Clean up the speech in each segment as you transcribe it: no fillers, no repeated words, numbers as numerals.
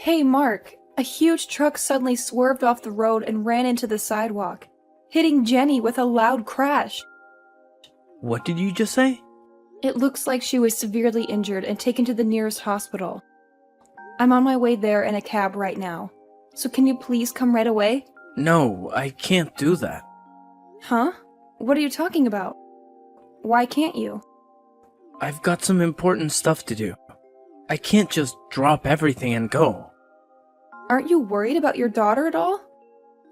Hey, Mark, a huge truck suddenly swerved off the road and ran into the sidewalk, hitting Jenny with a loud crash. What did you just say? It looks like she was severely injured and taken to the nearest hospital. I'm on my way there in a cab right now, so can you please come right away? No, I can't do that. Huh? What are you talking about? Why can't you? I've got some important stuff to do. I can't just drop everything and go. Aren't you worried about your daughter at all?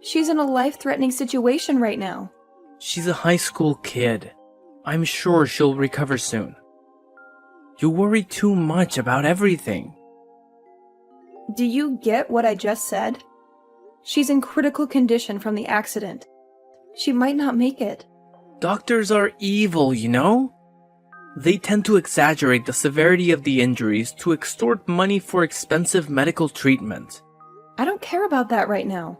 She's in a life-threatening situation right now. She's a high school kid. I'm sure she'll recover soon. You worry too much about everything. Do you get what I just said? She's in critical condition from the accident. She might not make it. Doctors are evil, you know? They tend to exaggerate the severity of the injuries to extort money for expensive medical treatment. I don't care about that right now.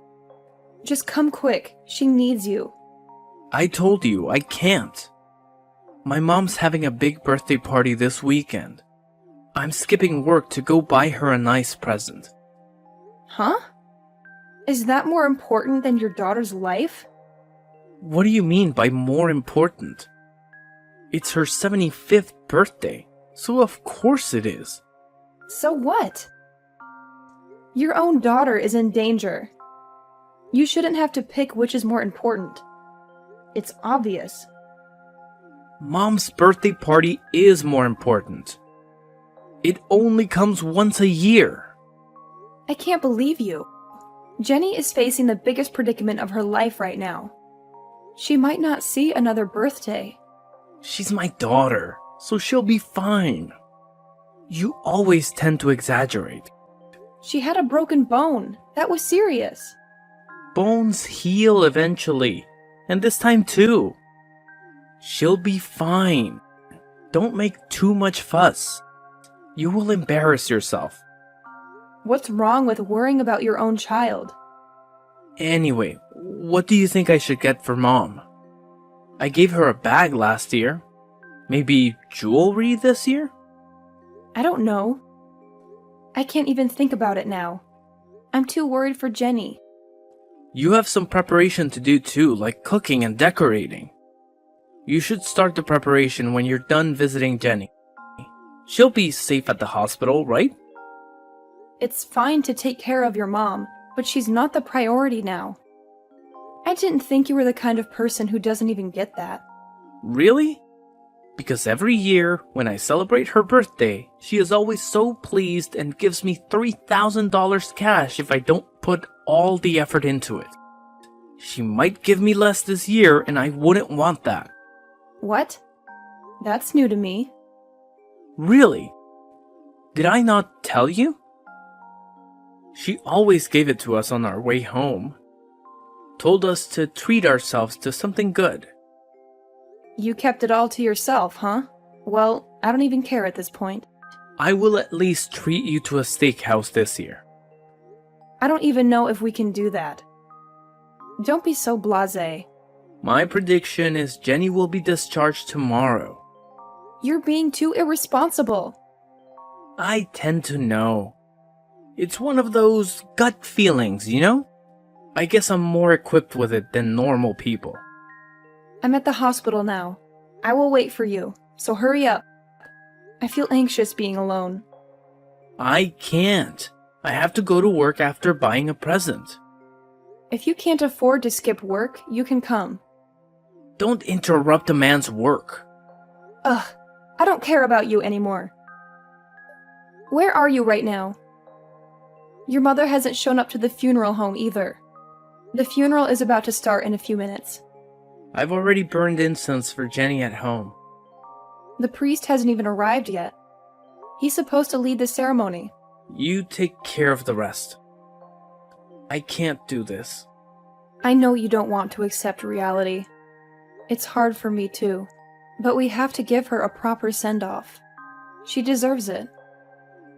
Just come quick. She needs you. I told you, I can't. My mom's having a big birthday party this weekend. I'm skipping work to go buy her a nice present. Huh? Is that more important than your daughter's life? What do you mean by more important? It's her 75th birthday, so of course it is. So what? Your own daughter is in danger. You shouldn't have to pick which is more important. It's obvious. Mom's birthday party is more important. It only comes once a year. I can't believe you. Jenny is facing the biggest predicament of her life right now. She might not see another birthday. She's my daughter, so she'll be fine. You always tend to exaggerate. She had a broken bone. That was serious. Bones heal eventually, and this time too. She'll be fine. Don't make too much fuss. You will embarrass yourself. What's wrong with worrying about your own child? Anyway, what do you think I should get for Mom? I gave her a bag last year. Maybe jewelry this year? I don't know. I can't even think about it now. I'm too worried for Jenny. You have some preparation to do too, like cooking and decorating. You should start the preparation when you're done visiting Jenny. She'll be safe at the hospital, right? It's fine to take care of your mom, but she's not the priority now. I didn't think you were the kind of person who doesn't even get that. Really? Because every year, when I celebrate her birthday, she is always so pleased and gives me $3,000 cash if I don't put all the effort into it. She might give me less this year, and I wouldn't want that. What? That's new to me. Really? Did I not tell you? She always gave it to us on our way home. Told us to treat ourselves to something good. You kept it all to yourself, huh? Well, I don't even care at this point. I will at least treat you to a steakhouse this year. I don't even know if we can do that. Don't be so blasé. My prediction is Jenny will be discharged tomorrow. You're being too irresponsible. I tend to know. It's one of those gut feelings, you know? I guess I'm more equipped with it than normal people. I'm at the hospital now. I will wait for you, so hurry up. I feel anxious being alone. I can't. I have to go to work after buying a present. If you can't afford to skip work, you can come. Don't interrupt a man's work. Ugh, I don't care about you anymore. Where are you right now? Your mother hasn't shown up to the funeral home either. The funeral is about to start in a few minutes. I've already burned incense for Jenny at home. The priest hasn't even arrived yet. He's supposed to lead the ceremony. You take care of the rest. I can't do this. I know you don't want to accept reality. It's hard for me too. But we have to give her a proper send-off. She deserves it.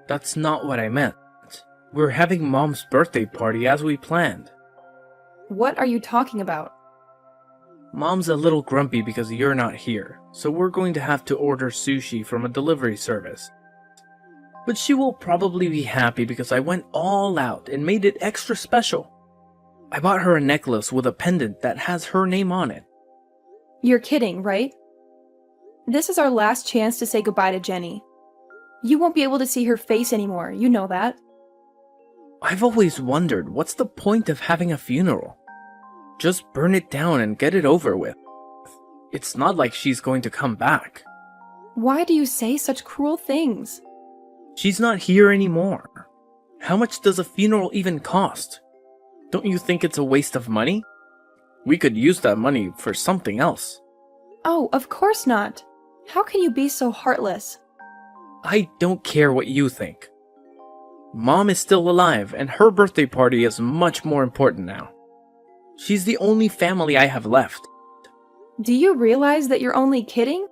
That's not what I meant. We're having Mom's birthday party as we planned. What are you talking about? Mom's a little grumpy because you're not here, so we're going to have to order sushi from a delivery service. But she will probably be happy because I went all out and made it extra special. I bought her a necklace with a pendant that has her name on it. You're kidding, right? This is our last chance to say goodbye to Jenny. You won't be able to see her face anymore, you know that. I've always wondered, what's the point of having a funeral? Just burn it down and get it over with. It's not like she's going to come back. Why do you say such cruel things? She's not here anymore. How much does a funeral even cost? Don't you think it's a waste of money? We could use that money for something else. Oh, of course not. How can you be so heartless? I don't care what you think. Mom is still alive, and her birthday party is much more important now. She's the only family I have left. Do you realize that you're only kidding?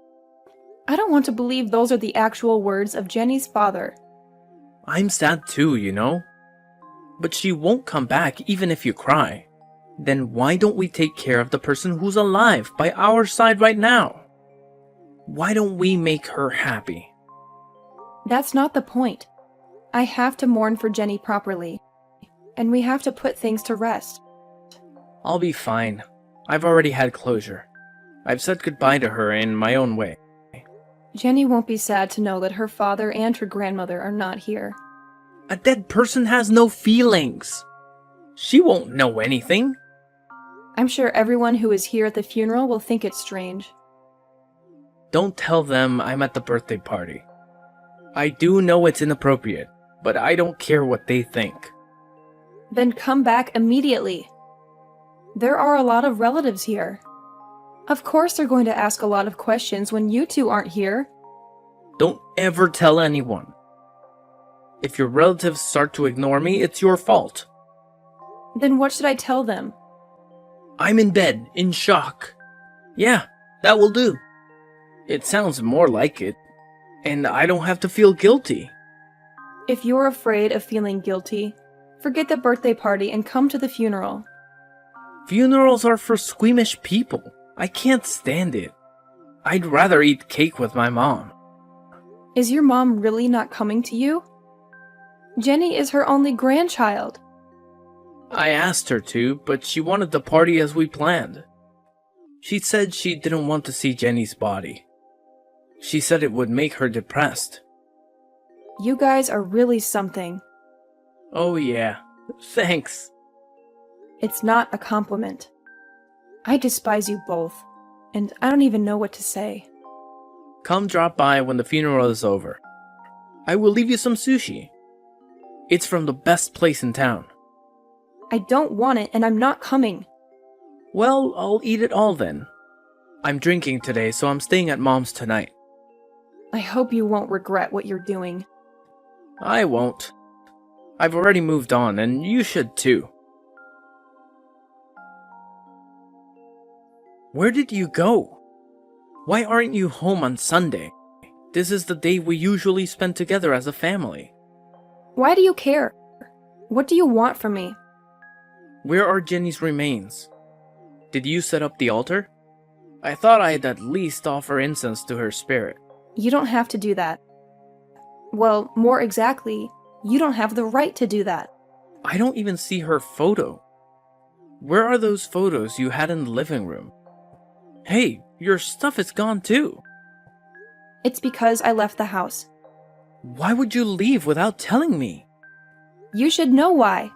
I don't want to believe those are the actual words of Jenny's father. I'm sad too, you know. But she won't come back even if you cry. Then why don't we take care of the person who's alive by our side right now? Why don't we make her happy? That's not the point. I have to mourn for Jenny properly, and we have to put things to rest. I'll be fine. I've already had closure. I've said goodbye to her in my own way. Jenny won't be sad to know that her father and her grandmother are not here. A dead person has no feelings. She won't know anything. I'm sure everyone who is here at the funeral will think it's strange. Don't tell them I'm at the birthday party. I do know it's inappropriate, but I don't care what they think. Then come back immediately. There are a lot of relatives here. Of course they're going to ask a lot of questions when you two aren't here. Don't ever tell anyone. If your relatives start to ignore me, it's your fault. Then what should I tell them? I'm in bed, in shock. Yeah, that will do. It sounds more like it, and I don't have to feel guilty. If you're afraid of feeling guilty, forget the birthday party and come to the funeral. Funerals are for squeamish people. I can't stand it. I'd rather eat cake with my mom. Is your mom really not coming to you? Jenny is her only grandchild. I asked her to, but she wanted the party as we planned. She said she didn't want to see Jenny's body. She said it would make her depressed. You guys are really something. Oh yeah, thanks. It's not a compliment. I despise you both, and I don't even know what to say. Come drop by when the funeral is over. I will leave you some sushi. It's from the best place in town. I don't want it, and I'm not coming. Well, I'll eat it all then. I'm drinking today, so I'm staying at Mom's tonight. I hope you won't regret what you're doing. I won't. I've already moved on, and you should too. Where did you go? Why aren't you home on Sunday? This is the day we usually spend together as a family. Why do you care? What do you want from me? Where are Jenny's remains? Did you set up the altar? I thought I'd at least offer incense to her spirit. You don't have to do that. Well, more exactly, you don't have the right to do that. I don't even see her photo. Where are those photos you had in the living room? Hey, your stuff is gone too. It's because I left the house. Why would you leave without telling me? You should know why.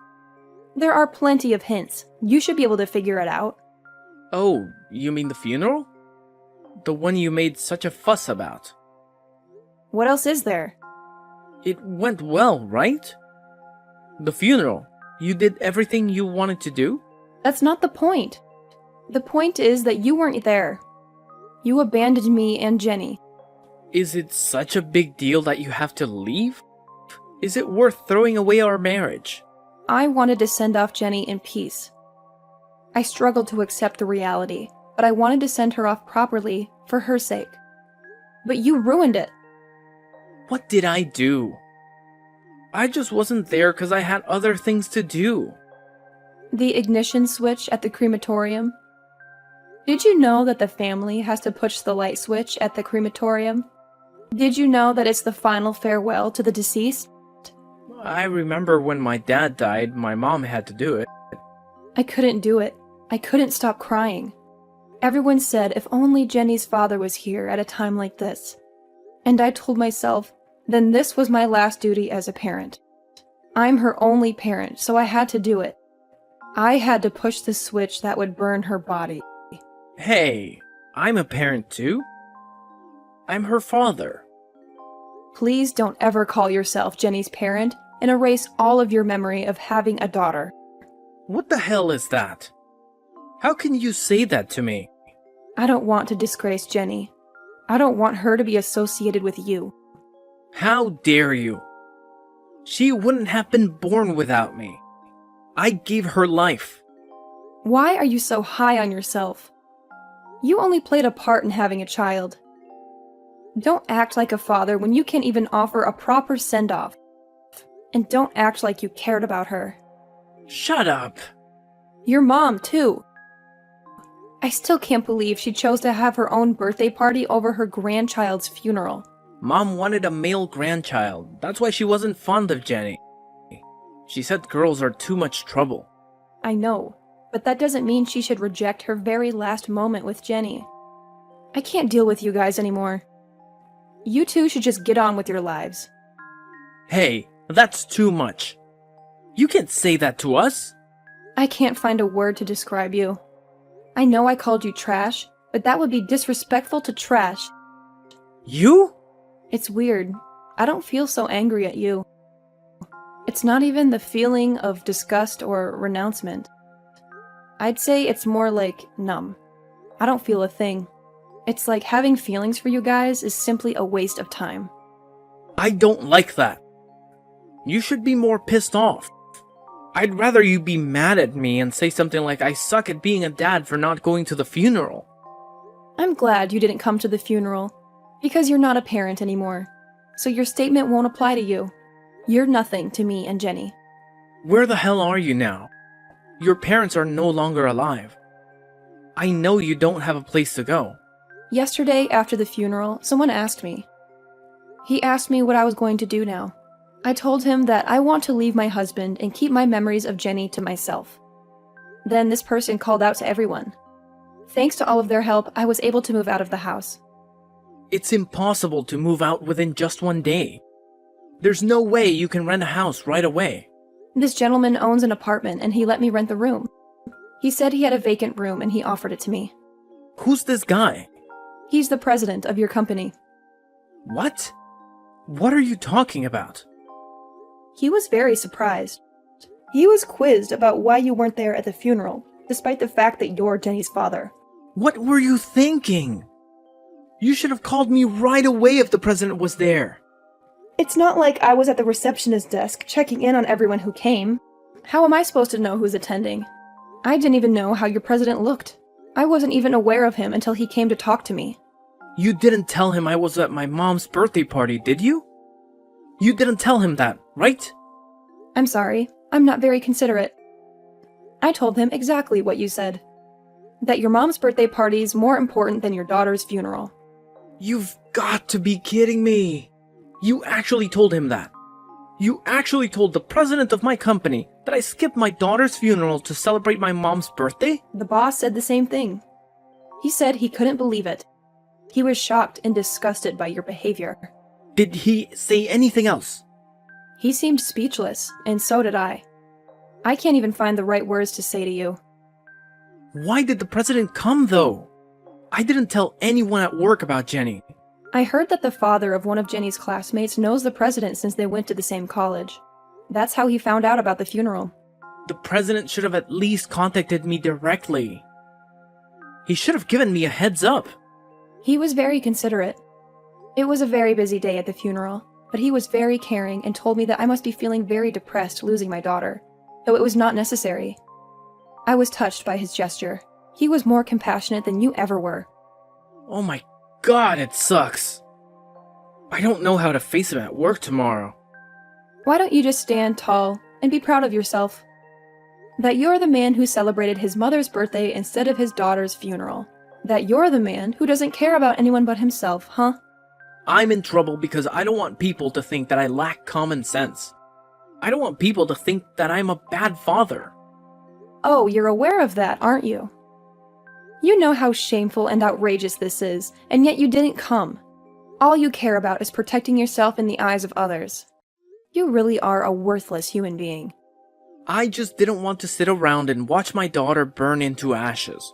There are plenty of hints. You should be able to figure it out. Oh, you mean the funeral? The one you made such a fuss about. What else is there? It went well, right? The funeral. You did everything you wanted to do? That's not the point. The point is that you weren't there. You abandoned me and Jenny. Is it such a big deal that you have to leave? Is it worth throwing away our marriage? I wanted to send off Jenny in peace. I struggled to accept the reality, but I wanted to send her off properly for her sake. But you ruined it. What did I do? I just wasn't there because I had other things to do. The ignition switch at the crematorium. Did you know that the family has to push the light switch at the crematorium? Did you know that it's the final farewell to the deceased? I remember when my dad died, my mom had to do it. I couldn't do it. I couldn't stop crying. Everyone said if only Jenny's father was here at a time like this. And I told myself, then this was my last duty as a parent. I'm her only parent, so I had to do it. I had to push the switch that would burn her body. Hey, I'm a parent too. I'm her father. Please don't ever call yourself Jenny's parent and erase all of your memory of having a daughter. What the hell is that? How can you say that to me? I don't want to disgrace Jenny. I don't want her to be associated with you. How dare you? She wouldn't have been born without me. I gave her life. Why are you so high on yourself? You only played a part in having a child. Don't act like a father when you can't even offer a proper send-off. And don't act like you cared about her. Shut up. Your mom, too. I still can't believe she chose to have her own birthday party over her grandchild's funeral. Mom wanted a male grandchild. That's why she wasn't fond of Jenny. She said girls are too much trouble. I know, but that doesn't mean she should reject her very last moment with Jenny. I can't deal with you guys anymore. You two should just get on with your lives. Hey, that's too much. You can't say that to us. I can't find a word to describe you. I know I called you trash, but that would be disrespectful to trash. You? It's weird. I don't feel so angry at you. It's not even the feeling of disgust or renouncement. I'd say it's more like numb. I don't feel a thing. It's like having feelings for you guys is simply a waste of time. I don't like that. You should be more pissed off. I'd rather you be mad at me and say something like I suck at being a dad for not going to the funeral. I'm glad you didn't come to the funeral, because you're not a parent anymore, so your statement won't apply to you. You're nothing to me and Jenny. Where the hell are you now? Your parents are no longer alive. I know you don't have a place to go. Yesterday, after the funeral, someone asked me. He asked me what I was going to do now. I told him that I want to leave my husband and keep my memories of Jenny to myself. Then this person called out to everyone. Thanks to all of their help, I was able to move out of the house. It's impossible to move out within just one day. There's no way you can rent a house right away. This gentleman owns an apartment and he let me rent the room. He said he had a vacant room and he offered it to me. Who's this guy? He's the president of your company. What? What are you talking about? He was very surprised. He was quizzed about why you weren't there at the funeral, despite the fact that you're Jenny's father. What were you thinking? You should have called me right away if the president was there. It's not like I was at the receptionist desk checking in on everyone who came. How am I supposed to know who's attending? I didn't even know how your president looked. I wasn't even aware of him until he came to talk to me. You didn't tell him I was at my mom's birthday party, did you? You didn't tell him that, right? I'm sorry. I'm not very considerate. I told him exactly what you said. That your mom's birthday party's more important than your daughter's funeral. You've got to be kidding me. You actually told him that. You actually told the president of my company that I skipped my daughter's funeral to celebrate my mom's birthday? The boss said the same thing. He said he couldn't believe it. He was shocked and disgusted by your behavior. Did he say anything else? He seemed speechless, and so did I. I can't even find the right words to say to you. Why did the president come, though? I didn't tell anyone at work about Jenny. I heard that the father of one of Jenny's classmates knows the president since they went to the same college. That's how he found out about the funeral. The president should have at least contacted me directly. He should have given me a heads up. He was very considerate. It was a very busy day at the funeral, but he was very caring and told me that I must be feeling very depressed losing my daughter, though it was not necessary. I was touched by his gesture. He was more compassionate than you ever were. Oh my God, it sucks. I don't know how to face him at work tomorrow. Why don't you just stand tall and be proud of yourself? That you're the man who celebrated his mother's birthday instead of his daughter's funeral. That you're the man who doesn't care about anyone but himself, huh? I'm in trouble because I don't want people to think that I lack common sense. I don't want people to think that I'm a bad father. Oh, you're aware of that, aren't you? You know how shameful and outrageous this is, and yet you didn't come. All you care about is protecting yourself in the eyes of others. You really are a worthless human being. I just didn't want to sit around and watch my daughter burn into ashes.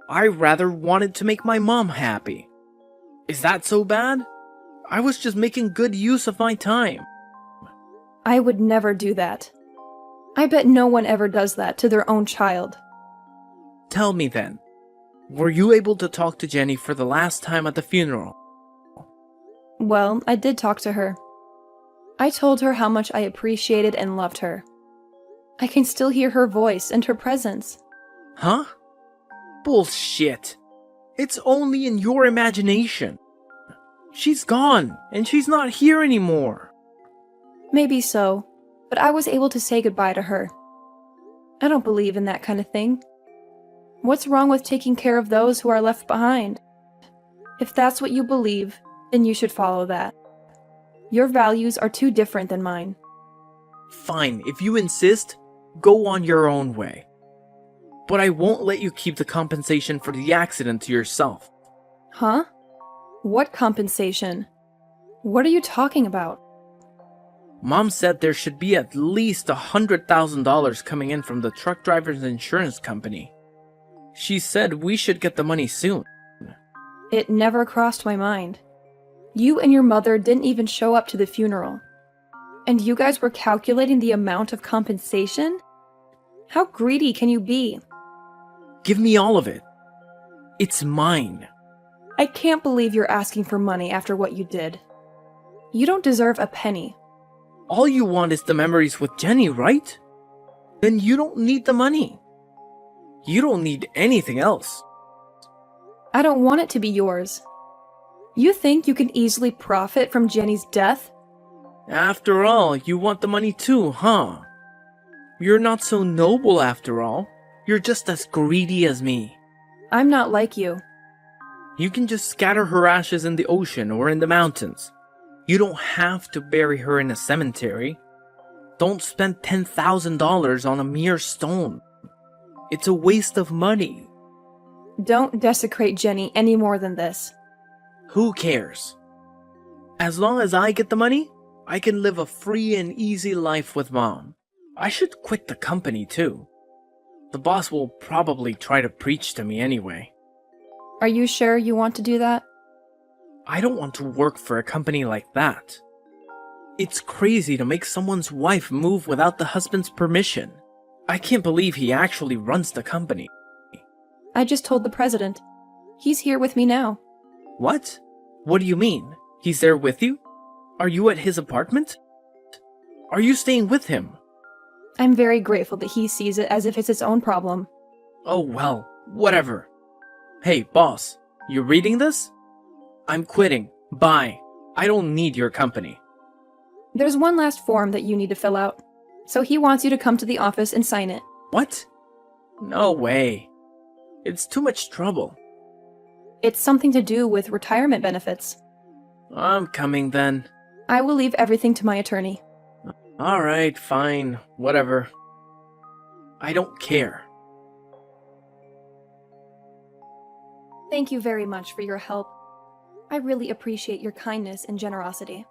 I rather wanted to make my mom happy. Is that so bad? I was just making good use of my time. I would never do that. I bet no one ever does that to their own child. Tell me then, were you able to talk to Jenny for the last time at the funeral? Well, I did talk to her. I told her how much I appreciated and loved her. I can still hear her voice and her presence. Huh? Bullshit. It's only in your imagination. She's gone, and she's not here anymore. Maybe so, but I was able to say goodbye to her. I don't believe in that kind of thing. What's wrong with taking care of those who are left behind? If that's what you believe, then you should follow that. Your values are too different than mine. Fine, if you insist, go on your own way. But I won't let you keep the compensation for the accident to yourself. Huh? What compensation? What are you talking about? Mom said there should be at least $100,000 coming in from the truck driver's insurance company. She said we should get the money soon. It never crossed my mind. You and your mother didn't even show up to the funeral. And you guys were calculating the amount of compensation? How greedy can you be? Give me all of it. It's mine. I can't believe you're asking for money after what you did. You don't deserve a penny. All you want is the memories with Jenny, right? Then you don't need the money. You don't need anything else. I don't want it to be yours. You think you can easily profit from Jenny's death? After all, you want the money too, huh? You're not so noble after all. You're just as greedy as me. I'm not like you. You can just scatter her ashes in the ocean or in the mountains. You don't have to bury her in a cemetery. Don't spend $10,000 on a mere stone. It's a waste of money. Don't desecrate Jenny any more than this. Who cares? As long as I get the money, I can live a free and easy life with Mom. I should quit the company too. The boss will probably try to preach to me anyway. Are you sure you want to do that? I don't want to work for a company like that. It's crazy to make someone's wife move without the husband's permission. I can't believe he actually runs the company. I just told the president. He's here with me now. What? What do you mean? He's there with you? Are you at his apartment? Are you staying with him? I'm very grateful that he sees it as if it's his own problem. Oh well, whatever. Hey, boss, you reading this? I'm quitting. Bye. I don't need your company. There's one last form that you need to fill out. So he wants you to come to the office and sign it. What? No way. It's too much trouble. It's something to do with retirement benefits. I'm coming then. I will leave everything to my attorney. Alright, fine. Whatever. I don't care. Thank you very much for your help. I really appreciate your kindness and generosity.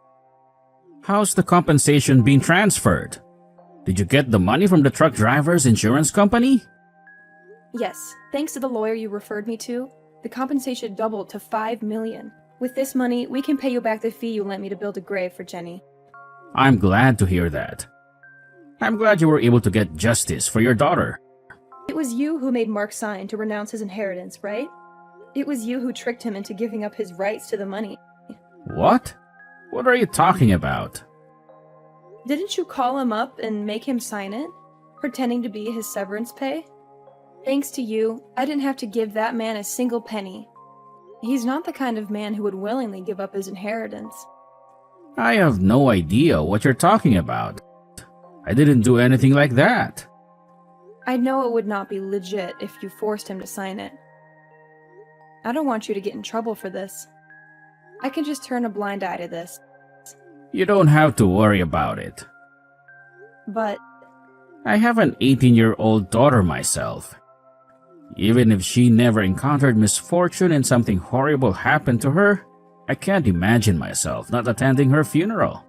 How's the compensation being transferred? Did you get the money from the truck driver's insurance company? Yes, thanks to the lawyer you referred me to, the compensation doubled to $5 million. With this money, we can pay you back the fee you lent me to build a grave for Jenny. I'm glad to hear that. I'm glad you were able to get justice for your daughter. It was you who made Mark sign to renounce his inheritance, right? It was you who tricked him into giving up his rights to the money. What? What are you talking about? Didn't you call him up and make him sign it, pretending to be his severance pay? Thanks to you, I didn't have to give that man a single penny. He's not the kind of man who would willingly give up his inheritance. I have no idea what you're talking about. I didn't do anything like that. I know it would not be legit if you forced him to sign it. I don't want you to get in trouble for this. I can just turn a blind eye to this. You don't have to worry about it. But I have an 18-year-old daughter myself. Even if she never encountered misfortune and something horrible happened to her, I can't imagine myself not attending her funeral.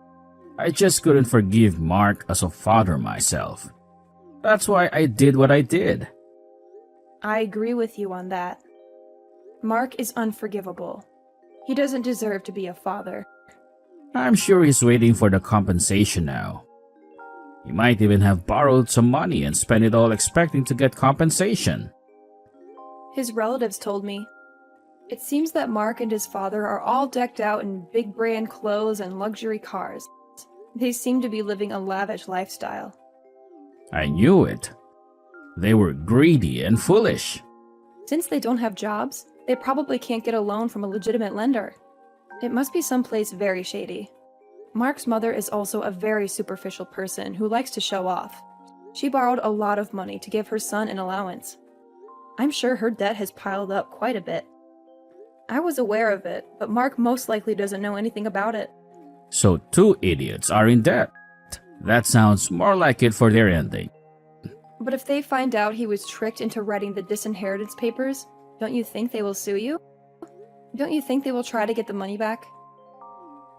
I just couldn't forgive Mark as a father myself. That's why I did what I did. I agree with you on that. Mark is unforgivable. He doesn't deserve to be a father. I'm sure he's waiting for the compensation now. He might even have borrowed some money and spent it all expecting to get compensation. His relatives told me. It seems that Mark and his father are all decked out in big brand clothes and luxury cars. They seem to be living a lavish lifestyle. I knew it. They were greedy and foolish. Since they don't have jobs, they probably can't get a loan from a legitimate lender. It must be someplace very shady. Mark's mother is also a very superficial person who likes to show off. She borrowed a lot of money to give her son an allowance. I'm sure her debt has piled up quite a bit. I was aware of it, but Mark most likely doesn't know anything about it. So 2 idiots are in debt. That sounds more like it for their ending. But if they find out he was tricked into writing the disinheritance papers, don't you think they will sue you? Don't you think they will try to get the money back?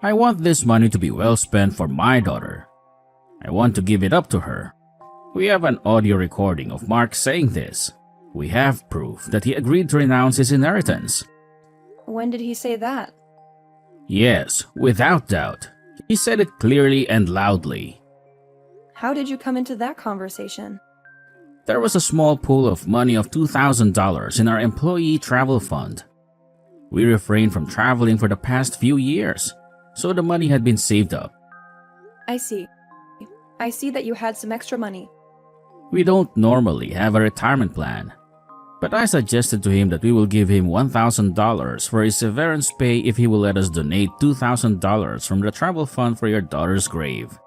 I want this money to be well spent for my daughter. I want to give it up to her. We have an audio recording of Mark saying this. We have proof that he agreed to renounce his inheritance. When did he say that? Yes, without doubt. He said it clearly and loudly. How did you come into that conversation? There was a small pool of money of $2,000 in our employee travel fund. We refrained from traveling for the past few years, so the money had been saved up. I see. I see that you had some extra money. We don't normally have a retirement plan, but I suggested to him that we will give him $1,000 for his severance pay if he will let us donate $2,000 from the travel fund for your daughter's grave.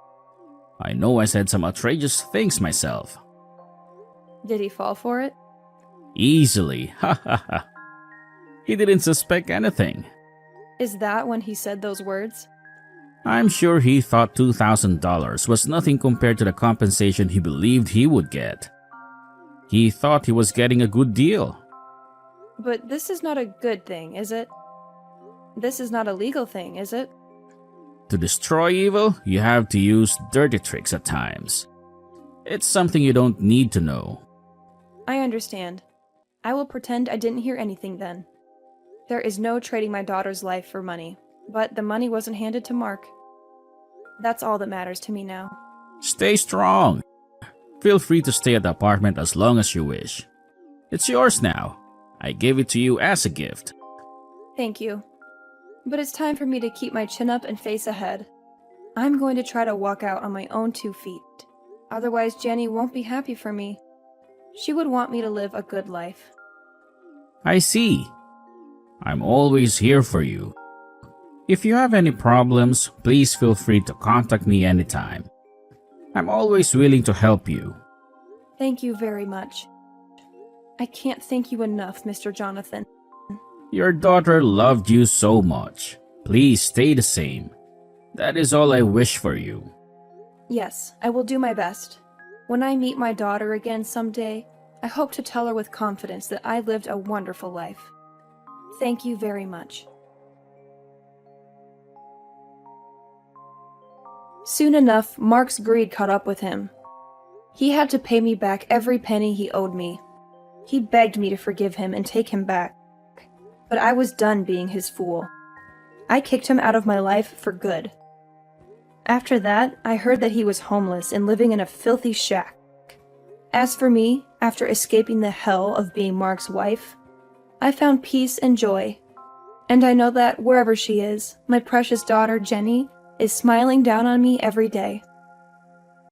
I know I said some outrageous things myself. Did he fall for it? Easily, ha ha ha. He didn't suspect anything. Is that when he said those words? I'm sure he thought $2,000 was nothing compared to the compensation he believed he would get. He thought he was getting a good deal. But this is not a good thing, is it? This is not a legal thing, is it? To destroy evil, you have to use dirty tricks at times. It's something you don't need to know. I understand. I will pretend I didn't hear anything then. There is no trading my daughter's life for money, but the money wasn't handed to Mark. That's all that matters to me now. Stay strong. Feel free to stay at the apartment as long as you wish. It's yours now. I gave it to you as a gift. Thank you. But it's time for me to keep my chin up and face ahead. I'm going to try to walk out on my own 2 feet. Otherwise, Jenny won't be happy for me. She would want me to live a good life. I see. I'm always here for you. If you have any problems, please feel free to contact me anytime. I'm always willing to help you. Thank you very much. I can't thank you enough, Mr. Jonathan. Your daughter loved you so much. Please stay the same. That is all I wish for you. Yes, I will do my best. When I meet my daughter again someday, I hope to tell her with confidence that I lived a wonderful life. Thank you very much. Soon enough, Mark's greed caught up with him. He had to pay me back every penny he owed me. He begged me to forgive him and take him back. But I was done being his fool. I kicked him out of my life for good. After that, I heard that he was homeless and living in a filthy shack. As for me, after escaping the hell of being Mark's wife, I found peace and joy. And I know that wherever she is, my precious daughter Jenny is smiling down on me every day.